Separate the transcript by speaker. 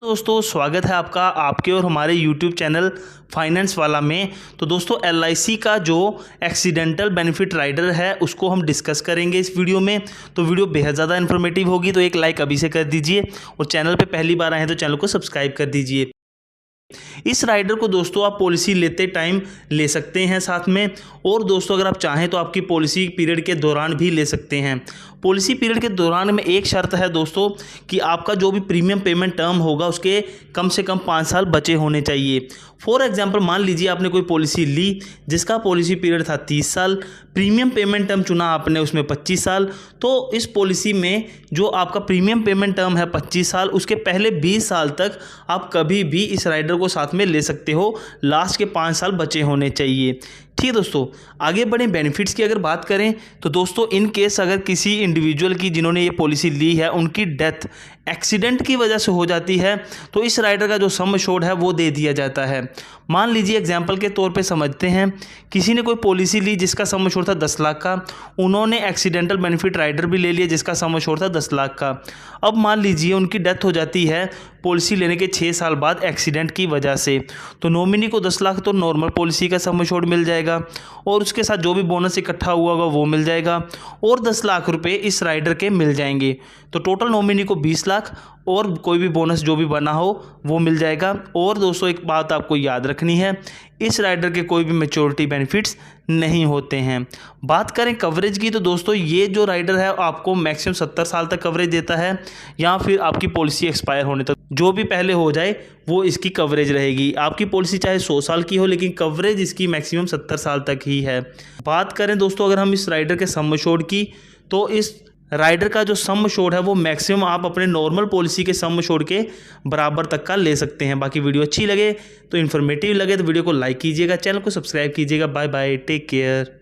Speaker 1: दोस्तों स्वागत है आपका आपके और हमारे YouTube चैनल फाइनेंस वाला में। तो दोस्तों LIC का जो एक्सीडेंटल बेनिफिट राइडर है उसको हम डिस्कस करेंगे इस वीडियो में। तो वीडियो बेहद ज़्यादा इन्फॉर्मेटिव होगी, तो एक लाइक अभी से कर दीजिए और चैनल पे पहली बार आए हैं तो चैनल को सब्सक्राइब कर दीजिए। इस राइडर को दोस्तों आप पॉलिसी लेते टाइम ले सकते हैं साथ में, और दोस्तों अगर आप चाहें तो आपकी पॉलिसी पीरियड के दौरान भी ले सकते हैं। पॉलिसी पीरियड के दौरान में एक शर्त है दोस्तों कि आपका जो भी प्रीमियम पेमेंट टर्म होगा उसके कम से कम 5 साल बचे होने चाहिए। फॉर एग्जांपल मान लीजिए आपने कोई पॉलिसी ली जिसका पॉलिसी पीरियड था 30 साल, प्रीमियम पेमेंट टर्म चुना आपने उसमें 25 साल, तो इस पॉलिसी में जो आपका प्रीमियम पेमेंट टर्म है 25 साल, उसके पहले 20 साल तक आप कभी भी इस राइडर को साथ में ले सकते हो। लास्ट के 5 साल बचे होने चाहिए। ठीक है दोस्तों, आगे बढ़े बेनिफिट्स की अगर बात करें तो दोस्तों इन केस अगर किसी इंडिविजुअल की जिन्होंने ये पॉलिसी ली है उनकी डेथ एक्सीडेंट की वजह से हो जाती है तो इस राइडर का जो सम एश्योर्ड है वो दे दिया जाता है। मान लीजिए एग्जांपल के तौर पे समझते हैं, किसी ने कोई पॉलिसी ली जिसका सम एश्योर्ड था 10 लाख का, उन्होंने एक्सीडेंटल बेनिफिट राइडर भी ले लिया जिसका सम एश्योर्ड था 10 लाख का। अब मान लीजिए उनकी डेथ हो जाती है पॉलिसी लेने के 6 साल बाद एक्सीडेंट की वजह से, तो नॉमिनी को 10 लाख तो नॉर्मल पॉलिसी का सम एश्योर्ड मिल जाएगा और उसके साथ जो भी बोनस इकट्ठा हुआ होगा वो मिल जाएगा और 10 लाख रुपए इस राइडर के मिल जाएंगे। तो टोटल नॉमिनी को 20 लाख और कोई भी बोनस जो भी बना हो वो मिल जाएगा। और दोस्तों एक बात आपको याद रखनी है, इस राइडर के कोई भी मैच्योरिटी बेनिफिट्स नहीं होते हैं। बात करें कवरेज की तो दोस्तों ये जो राइडर है आपको मैक्सिमम 70 साल तक कवरेज देता है, या फिर आपकी पॉलिसी एक्सपायर होने तक जो भी पहले हो जाए वो इसकी कवरेज रहेगी। आपकी पॉलिसी चाहे 100 साल की हो लेकिन कवरेज इसकी मैक्सिमम 70 साल तक ही है। बात करें दोस्तों अगर हम इस राइडर के सम एश्योर्ड की, तो इस राइडर का जो सम एश्योर्ड है वो मैक्सिमम आप अपने नॉर्मल पॉलिसी के सम एश्योर्ड के बराबर तक का ले सकते हैं। बाकी वीडियो अच्छी लगे तो इन्फॉर्मेटिव लगे तो वीडियो को लाइक कीजिएगा, चैनल को सब्सक्राइब कीजिएगा। Bye bye, take care.